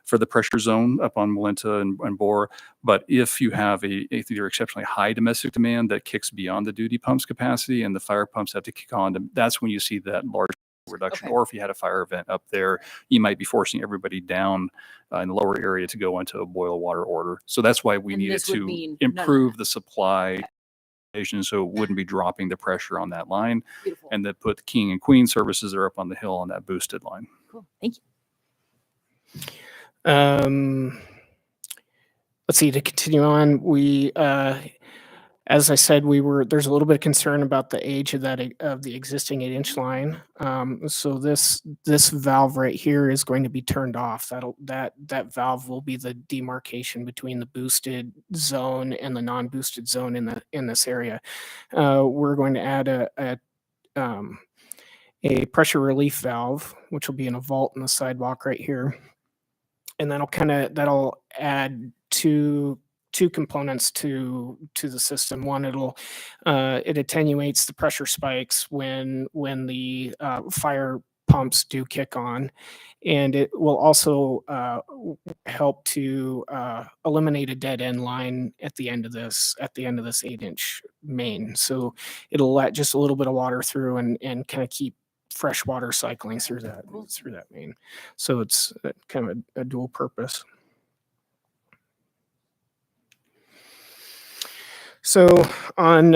for the pressure zone up on Walenta and Bora. But if you have either exceptionally high domestic demand that kicks beyond the duty pumps capacity and the fire pumps have to kick on, that's when you see that large reduction. Or if you had a fire event up there, you might be forcing everybody down in the lower area to go into a boil water order. So that's why we needed to improve the supply so it wouldn't be dropping the pressure on that line. Beautiful. And then put the King and Queen services that are up on the hill on that boosted line. Cool. Thank you. Let's see, to continue on, we as I said, there's a little bit of concern about the age of the existing 8-inch line. So this valve right here is going to be turned off. That valve will be the demarcation between the boosted zone and the non-boosted zone in this area. We're going to add a pressure relief valve, which will be in a vault in the sidewalk right here. And that'll add two components to the system. One, it attenuates the pressure spikes when the fire pumps do kick on, and it will also help to eliminate a dead end line at the end of this 8-inch main. So it'll let just a little bit of water through and kind of keep fresh water cycling through that main. So it's kind of a dual purpose. So on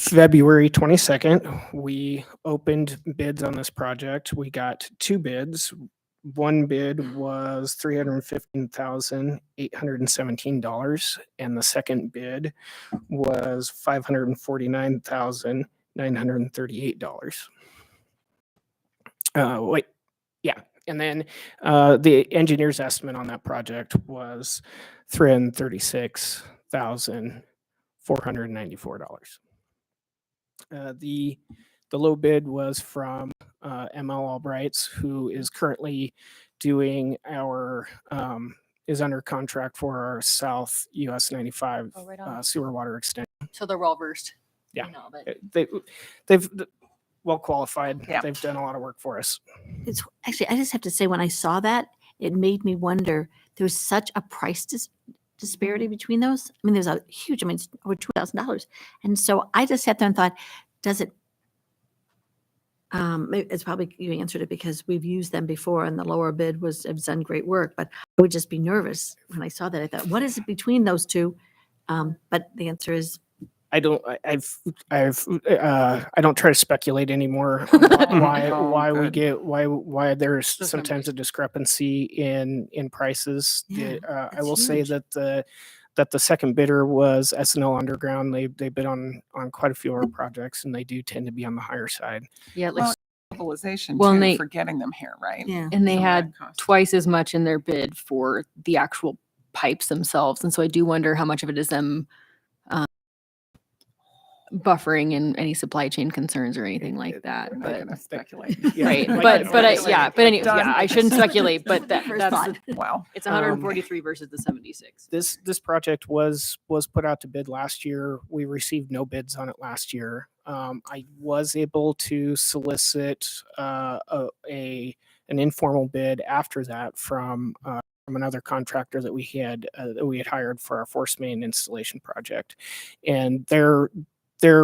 February 22nd, we opened bids on this project. We got 2 bids. One bid was $315,817, and the second bid was $549,938. Wait, yeah. And then the engineer's estimate on that project was $336,494. The low bid was from ML Albrights, who is currently doing our is under contract for our South US 95 Oh, right on. sewer water extension. So they're well versed. Yeah. in all of it. They've well qualified. Yeah. They've done a lot of work for us. It's actually, I just have to say, when I saw that, it made me wonder, there's such a price disparity between those. I mean, there's a huge, I mean, it's over $2,000. And so I just sat there and thought, does it, it's probably you answered it because we've used them before and the lower bid has done great work, but I would just be nervous when I saw that. I thought, what is it between those two? But the answer is, I don't try to speculate anymore on Oh, why we good. get why there's Those sometimes numbers. a discrepancy in prices. Yeah, I that's will say huge. that the second bidder was SNL Underground. They bid on quite a few of our projects, and they do tend to be on the higher side. Yeah, like Well, mobilization Well, and too they- for getting them here, right? yeah. and they Some of that had cost. twice as much in their bid for the actual pipes themselves, and so I do wonder how much of it is them buffering in any supply chain concerns or anything like that. We're not But going to speculate. Yeah, right, like- but Speculate. yeah, but anyway, Done. yeah, I shouldn't speculate. But First that's thought. Wow. it's 143 versus the 76. This project was put out to bid last year. We received no bids on it last year. I was able to solicit an informal bid after that from another contractor that we had hired for our force main installation project, and their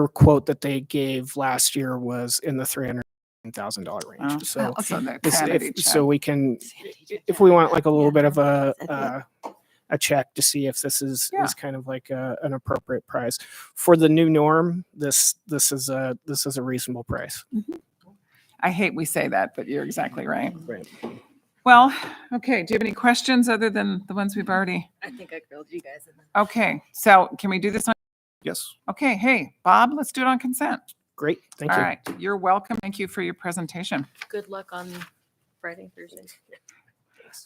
quote that they gave last year was in the $300,000 range. Oh, So. okay. So that This- sanity if, check. so we can, Sanity if check, we yeah. want like a little Yeah. bit of That's a check to see if this is Yeah. kind of like an appropriate price for the new norm. This is a reasonable price. I hate we say that, but you're exactly right. Right. Well, okay. Do you have any questions other than the ones we've already? I think I grilled you guys. Okay. So can we do this on? Yes. Okay. Hey, Bob, let's do it on consent. Great. Thank All you. right. You're welcome. Thank you for your presentation. Good luck on Friday, Thursday.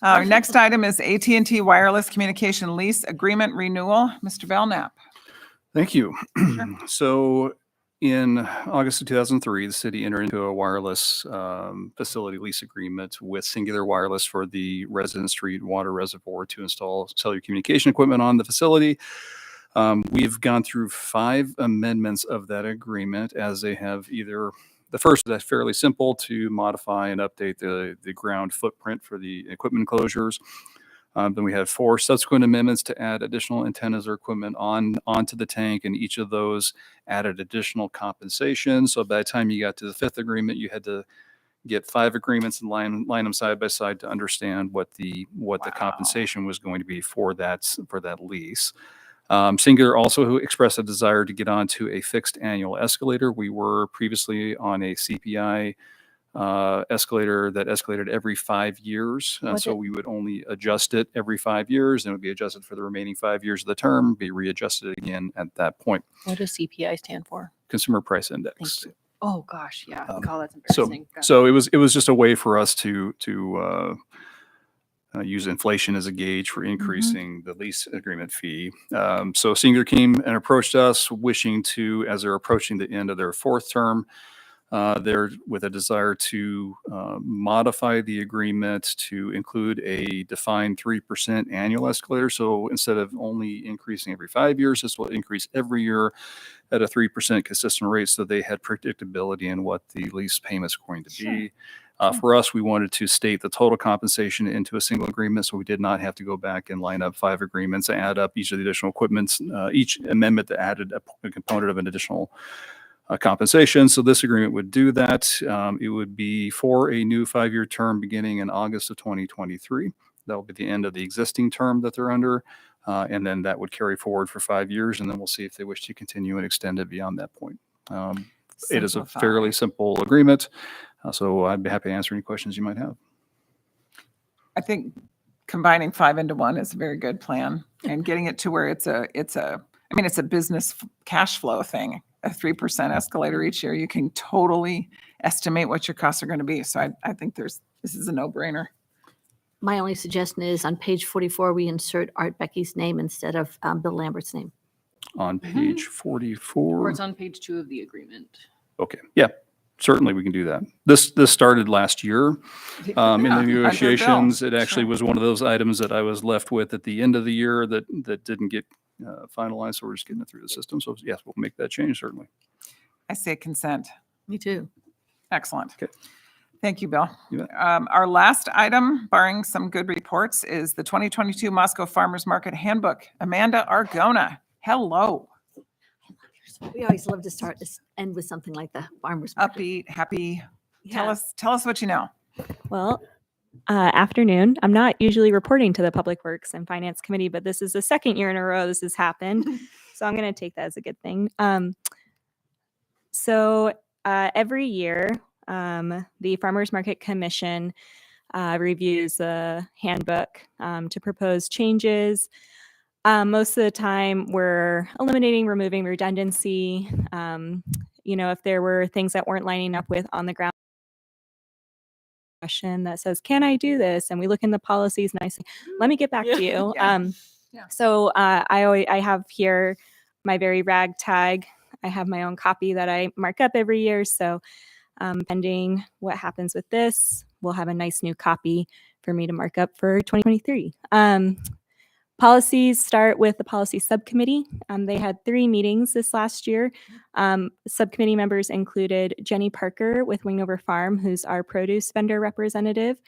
Our next item is AT&T Wireless Communication Lease Agreement Renewal. Mr. Belknap. Thank you. So in August of 2003, the city entered into a wireless facility lease agreement with Singular Wireless for the Resident Street Water Reservoir to install cellular communication equipment on the facility. We've gone through 5 amendments of that agreement, as they have either, the first is fairly simple, to modify and update the ground footprint for the equipment enclosures. Then we had 4 subsequent amendments to add additional antennas or equipment onto the tank, and each of those added additional compensation. So by the time you got to the 5th agreement, you had to get 5 agreements and line them side by side to understand what the Wow. compensation was going to be for that lease. Singular also expressed a desire to get onto a fixed annual escalator. We were previously on a CPI escalator that escalated every 5 years. What So did- we would only adjust it every 5 years, and it would be adjusted for the remaining 5 years of the term, be readjusted again at that point. What does CPI stand for? Consumer Price Index. Thank you. Oh gosh, yeah. God, that's So, embarrassing. Got it. so it was just a way for us to use inflation as a gauge for increasing the lease agreement fee. So Singular came and approached us, wishing to, as they're approaching the end of their 4th term, they're with a desire to modify the agreement to include a defined 3% annual escalator. So instead of only increasing every 5 years, this will increase every year at a 3% consistent rate, so they had predictability in what the lease payment's going to be. For us, we wanted to state the total compensation into a single agreement, so we did not have to go back and line up 5 agreements, add up each of the additional equipments, each amendment that added a component of an additional compensation. So this agreement would do that. It would be for a new 5-year term beginning in August of 2023. That will be the end of the existing term that they're under. And then that would carry forward for 5 years, and then we'll see if they wish to continue and extend it beyond that point. It is a Simplify. fairly simple agreement, so I'd be happy to answer any questions you might have. I think combining 5 into 1 is a very good plan, and getting it to where it's a business cash flow thing. A 3% escalator each year, you can totally estimate what your costs are going to be. So I think this is a no-brainer. My only suggestion is on page 44, we insert Art Becky's name instead of Bill Lambert's name. On page 44. Or it's on page 2 of the agreement. Okay, yeah, certainly we can do that. This started last year. In Yeah, under the Bill. negotiations, it actually Sure. was one of those items that I was left with at the end of the year that didn't get finalized, so we're just getting it through the system. So yes, we'll make that change, certainly. I say consent. Me too. Excellent. Okay. Thank you, Bill. You bet. Our last item, barring some good reports, is the 2022 Moscow Farmers Market Handbook. Amanda Argona, hello. We always love to end with something like the farmer's market. Upbeat, happy. Yeah. Tell us what you know. Well, afternoon. I'm not usually reporting to the Public Works and Finance Committee, but this is the second year in a row this has happened. So I'm going to take that as a good thing. So every year, the Farmers Market Commission reviews the handbook to propose changes. Most of the time, we're eliminating, removing redundancy. If there were things that weren't lining up with on the ground question that says, "Can I do this?" And we look in the policies, and I say, "Let me get back to you." Yeah. So I have here my very ragtag. I have my own copy that I mark up every year. So pending what happens with this, we'll have a nice new copy for me to mark up for 2023. Policies start with the policy subcommittee. They had 3 meetings this last year. Subcommittee members included Jenny Parker with Wingover Farm, who's our produce vendor representative,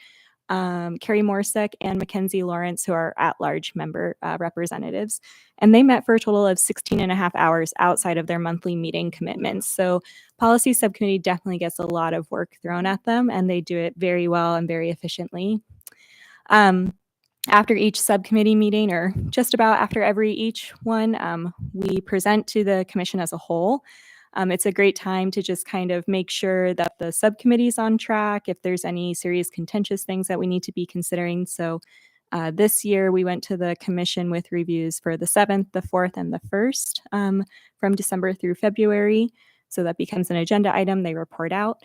Carrie Morsek and Mackenzie Lawrence, who are at-large member representatives. And they met for a total of 16 and a half hours outside of their monthly meeting commitments. So policy subcommittee definitely gets a lot of work thrown at them, and they do it very well and very efficiently. After each subcommittee meeting, or just about after each one, we present to the commission as a whole. It's a great time to just kind of make sure that the subcommittee is on track, if there's any serious contentious things that we need to be considering. So this year we went to the commission with reviews for the 7th, the 4th, and the 1st from December through February. So that becomes an agenda item. They report out.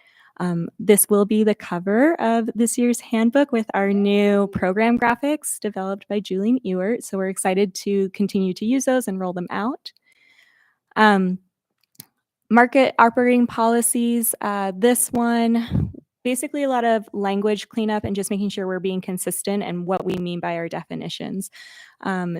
This will be the cover of this year's handbook with our new program graphics developed by Julian Ewert. So we're excited to continue to use those and roll them out. Market operating policies. This one, basically a lot of language cleanup and just making sure we're being consistent and what we mean by our definitions.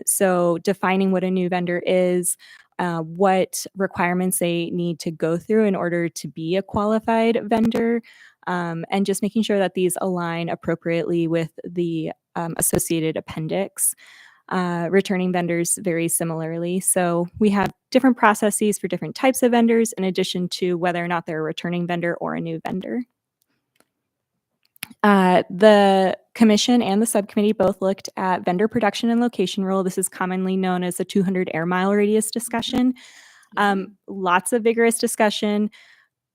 So defining what a new vendor is, what requirements they need to go through in order to be a qualified vendor, and just making sure that these align appropriately with the associated appendix. Returning vendors very similarly. So we have different processes for different types of vendors in addition to whether or not they're a returning vendor or a new vendor. The commission and the subcommittee both looked at vendor production and location rule. This is commonly known as the 200 air mile radius discussion. Lots of vigorous discussion,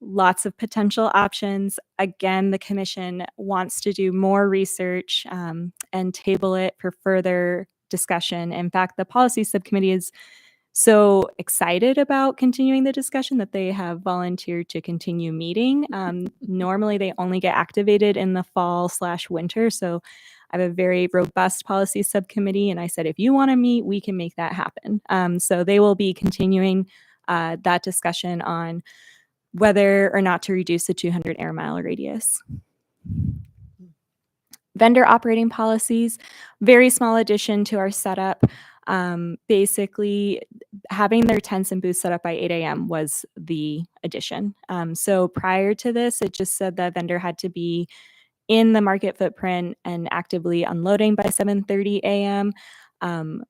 lots of potential options. Again, the commission wants to do more research and table it for further discussion. In fact, the policy subcommittee is so excited about continuing the discussion that they have volunteered to continue meeting. Normally, they only get activated in the fall/winter. So I have a very robust policy subcommittee. And I said, if you want to meet, we can make that happen. So they will be continuing that discussion on whether or not to reduce the 200 air mile radius. Vendor operating policies, very small addition to our setup. Basically, having their tents and booths set up by 8 a.m. was the addition. So prior to this, it just said that vendor had to be in the market footprint and actively unloading by 7:30 a.m.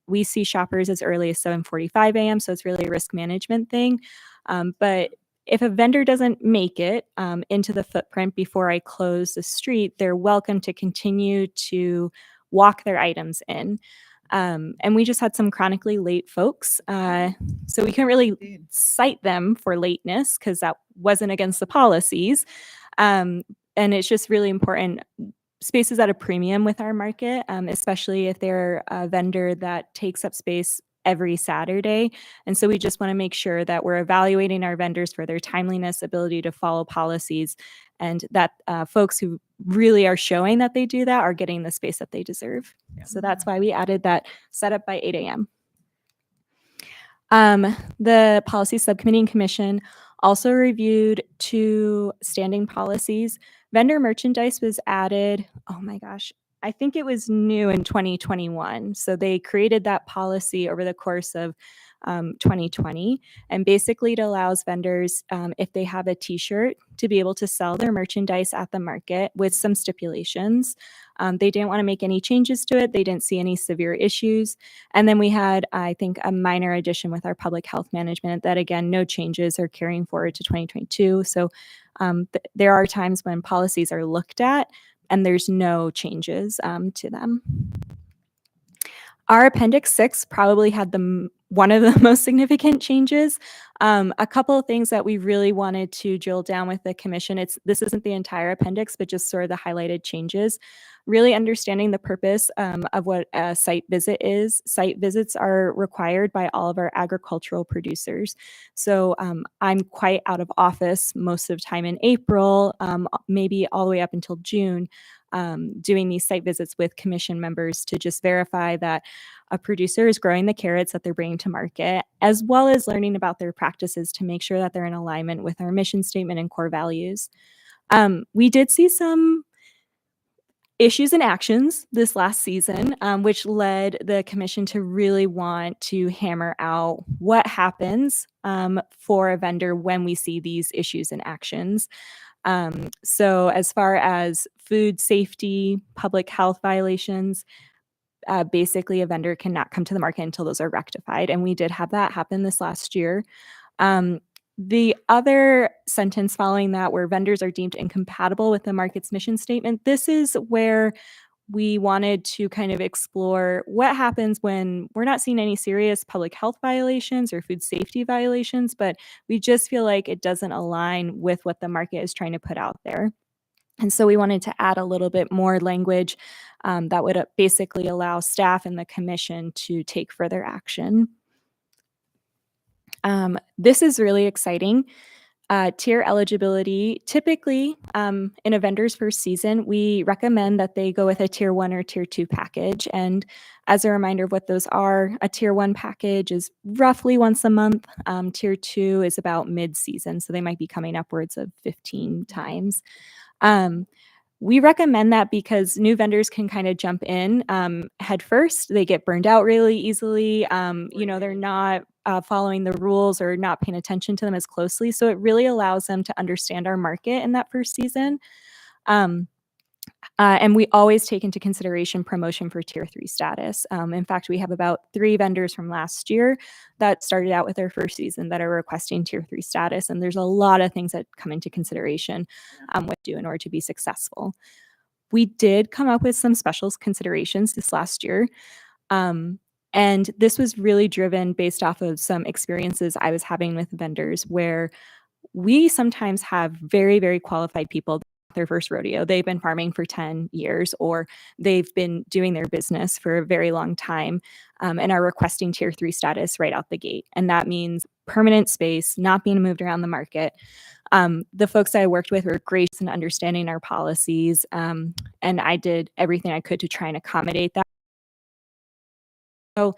We see shoppers as early as 7:45 a.m., so it's really a risk management thing. But if a vendor doesn't make it into the footprint before I close the street, they're welcome to continue to walk their items in. And we just had some chronically late folks. So we couldn't really Indeed. cite them for lateness because that wasn't against the policies. And it's just really important. Space is at a premium with our market, especially if they're a vendor that takes up space every Saturday. And so we just want to make sure that we're evaluating our vendors for their timeliness, ability to follow policies, and that folks who really are showing that they do that are getting the space that they deserve. So that's why we added that setup by 8 a.m. The Policy Subcommittee and Commission also reviewed 2 standing policies. Vendor merchandise was added, oh my gosh, I think it was new in 2021. So they created that policy over the course of 2020. And basically it allows vendors, if they have a t-shirt, to be able to sell their merchandise at the market with some stipulations. They didn't want to make any changes to it. They didn't see any severe issues. And then we had, I think, a minor addition with our public health management that, again, no changes are carrying forward to 2022. So there are times when policies are looked at and there's no changes to them. Our Appendix 6 probably had one of the most significant changes. A couple of things that we really wanted to drill down with the commission. This isn't the entire appendix, but just sort of the highlighted changes. Really understanding the purpose of what a site visit is. Site visits are required by all of our agricultural producers. So I'm quite out of office most of the time in April, maybe all the way up until June, doing these site visits with commission members to just verify that a producer is growing the carrots that they're bringing to market, as well as learning about their practices to make sure that they're in alignment with our mission statement and core values. We did see some issues and actions this last season, which led the commission to really want to hammer out what happens for a vendor when we see these issues and actions. So as far as food safety, public health violations, basically a vendor cannot come to the market until those are rectified. And we did have that happen this last year. The other sentence following that, where vendors are deemed incompatible with the market's mission statement, this is where we wanted to kind of explore what happens when we're not seeing any serious public health violations or food safety violations, but we just feel like it doesn't align with what the market is trying to put out there. And so we wanted to add a little bit more language that would basically allow staff and the commission to take further action. This is really exciting. Tier eligibility, typically in a vendor's first season, we recommend that they go with a tier 1 or tier 2 package. And as a reminder of what those are, a tier 1 package is roughly once a month. Tier 2 is about mid-season, so they might be coming upwards of 15 times. We recommend that because new vendors can kind of jump in head first. They get burned out really easily. They're not following the rules or not paying attention to them as closely. So it really allows them to understand our market in that first season. And we always take into consideration promotion for tier 3 status. In fact, we have about 3 vendors from last year that started out with their first season that are requesting tier 3 status. And there's a lot of things that come into consideration with do in order to be successful. We did come up with some special considerations this last year. And this was really driven based off of some experiences I was having with vendors where we sometimes have very, very qualified people, their first rodeo. They've been farming for 10 years, or they've been doing their business for a very long time and are requesting tier 3 status right out the gate. And that means permanent space, not being moved around the market. The folks I worked with were great in understanding our policies, and I did everything I could to try and accommodate that. So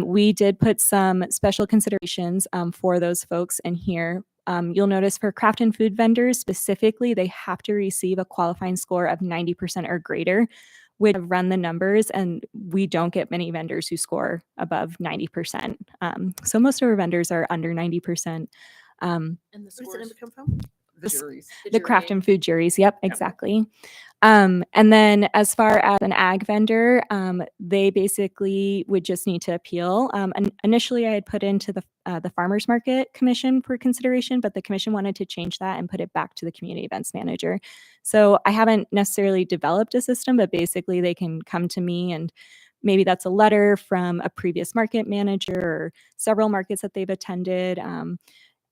we did put some special considerations for those folks in here. You'll notice for craft and food vendors specifically, they have to receive a qualifying score of 90% or greater. We'd run the numbers, and we don't get many vendors who score above 90%. So most of our vendors are under 90%. And the scores, number come from? The juries. The craft and food juries. Yep, exactly. And then as far as an ag vendor, they basically would just need to appeal. And initially I had put into the Farmers Market Commission for consideration, but the commission wanted to change that and put it back to the community events manager. So I haven't necessarily developed a system, but basically they can come to me and maybe that's a letter from a previous market manager or several markets that they've attended.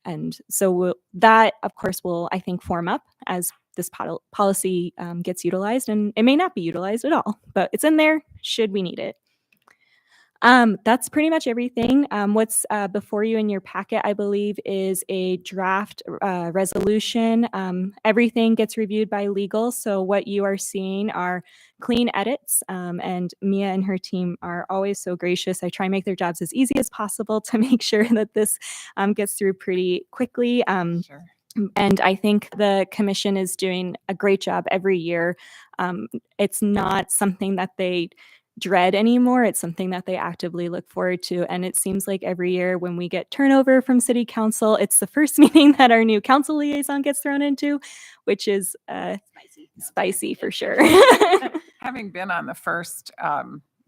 And so that, of course, will, I think, form up as this policy gets utilized. And it may not be utilized at all, but it's in there should we need it. That's pretty much everything. What's before you in your packet, I believe, is a draft resolution. Everything gets reviewed by legal. So what you are seeing are clean edits. And Mia and her team are always so gracious. I try and make their jobs as easy as possible to make sure that this gets through pretty quickly. Sure. And I think the commission is doing a great job every year. It's not something that they dread anymore. It's something that they actively look forward to. And it seems like every year when we get turnover from city council, it's the first meeting that our new council liaison gets thrown into, which is spicy for sure. Having been on the first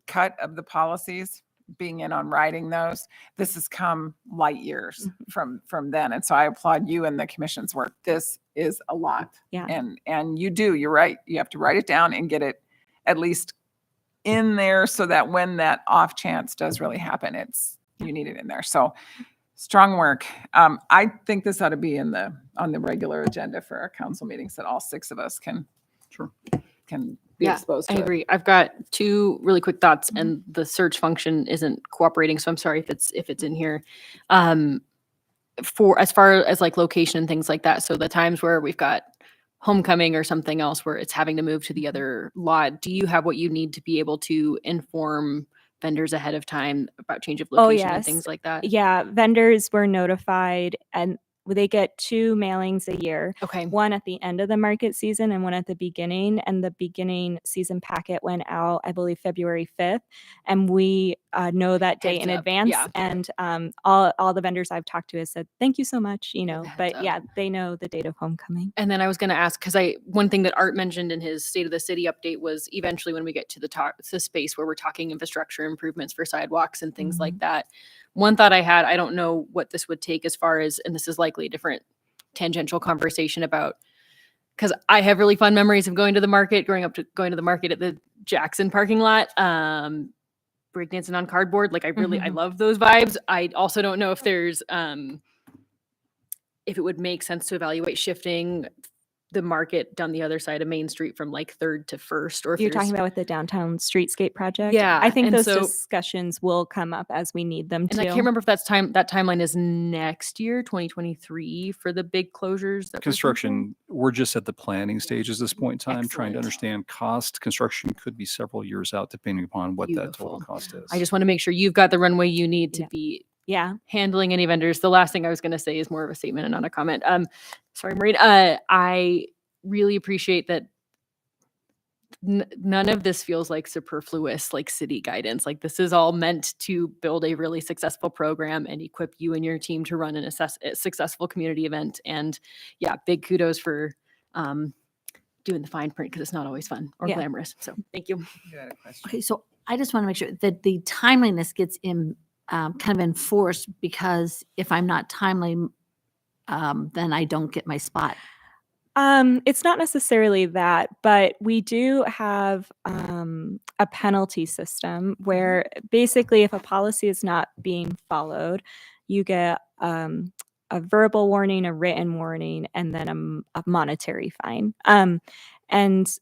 cut of the policies, being in on writing those, this has come light years from then. And so I applaud you and the commission's work. This is a lot. Yeah. And you're right. You have to write it down and get it at least in there so that when that off chance does really happen, you need it in there. So strong work. I think this ought to be on the regular agenda for our council meetings, that all 6 of us can be exposed to I it. agree. I've got 2 really quick thoughts, and the search function isn't cooperating, so I'm sorry if it's in here. For as far as like location and things like that, so the times where we've got homecoming or something else where it's having to move to the other lot, do you have what you need to be able to inform vendors ahead of time about change of location and things like that? Yeah, vendors were notified, and they get 2 mailings a year. Okay. One at the end of the market season and one at the beginning. And the beginning season packet went out, I believe, February 5th. And we know that day in Heads up, advance. yeah. And all the vendors I've talked to have said, thank you so much, Heads but up. yeah, they know the date of homecoming. And then I was going to ask, because one thing that Art mentioned in his State of the City update was eventually when we get to the space where we're talking infrastructure improvements for sidewalks and things like that. One thought I had, I don't know what this would take as far as, and this is likely a different tangential conversation about, because I have really fun memories of going to the market, going to the market at the Jackson parking lot, breakdancing on cardboard. Like I love those vibes. I also don't know if there's, if it would make sense to evaluate shifting the market down the other side of Main Street from like 3rd to 1st, or if You're there's- talking about with the downtown streetscape project? Yeah, I think and those so- discussions will come up as we need them And to. I can't remember if that timeline is next year, 2023, for the big closures. That we're thinking? Construction, we're just at the planning stage at this point in time, trying to Excellent. understand cost. Construction could be several years out depending upon what that total Beautiful. cost is. I just want to make sure you've got the runway you need to Yeah. be Yeah. handling any vendors. The last thing I was going to say is more of a statement and not a comment. Sorry, Maureen. I really appreciate that none of this feels like superfluous, like city guidance. Like this is all meant to build a really successful program and equip you and your team to run a successful community event. And yeah, big kudos for doing the fine print, because it's not always fun or Yeah. glamorous. So thank you. You had a question. Okay, so I just want to make sure that the timeliness gets kind of enforced, because if I'm not timely, then I don't get my spot. It's not necessarily that, but we do have a penalty system where basically if a policy is not being followed, you get a verbal warning, a written warning, and then a monetary fine. And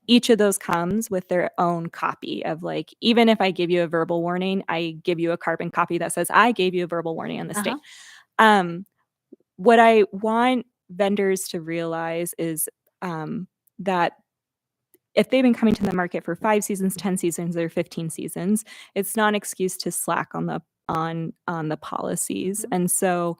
each of those comes with their own copy of, like, even if I give you a verbal warning, I give you a carbon copy that says I gave you a verbal warning on this date. What I want vendors to realize is that if they've been coming to the market for 5 seasons, 10 seasons, or 15 seasons, it's not an excuse to slack on the policies. And so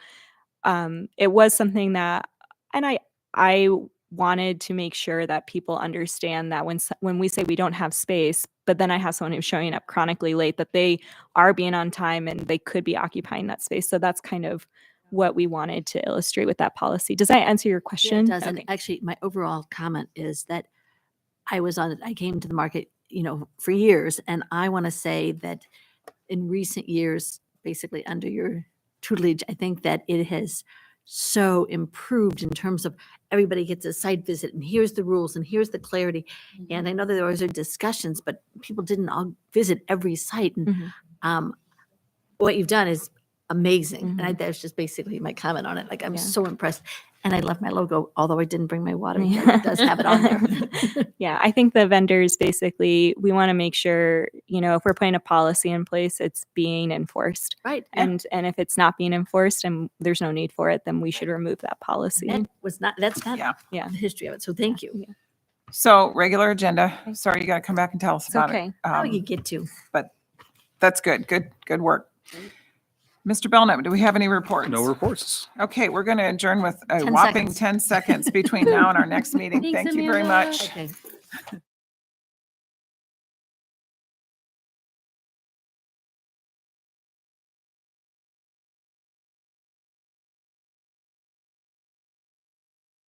it was something that, and I wanted to make sure that people understand that when we say we don't have space, but then I have someone who's showing up chronically late, that they are being on time and they could be occupying that space. So that's kind of what we wanted to illustrate with that policy. Does that answer your question? It does. And Okay. actually, my overall comment is that I came to the market, for years, and I want to say that in recent years, basically under your tutelage, I think that it has so improved in terms of everybody gets a site visit and here's the rules and here's the clarity. And I know that there was discussions, but people didn't all visit every site. And Mhm. what you've done is amazing. And that's just basically my comment on it. Like, I'm Yeah. so impressed. And I love my logo, although I didn't bring my water jug. It does have it on there. Yeah, I think the vendors basically, we want to make sure, if we're putting a policy in place, it's being enforced. Right. yeah. And if it's not being enforced and there's no need for it, then we should remove that policy. That's not Yeah. the history of it. So thank you. Yeah. So regular agenda. Sorry, you got to come back and tell us It's about okay. it. How you get to. But that's good. Good work. Mr. Belknap, do we have any reports? No reports. Okay, we're going to adjourn with a 10 whopping seconds. 10 seconds between now and our next meeting. Thanks, Thank you very Amanda. much. Okay.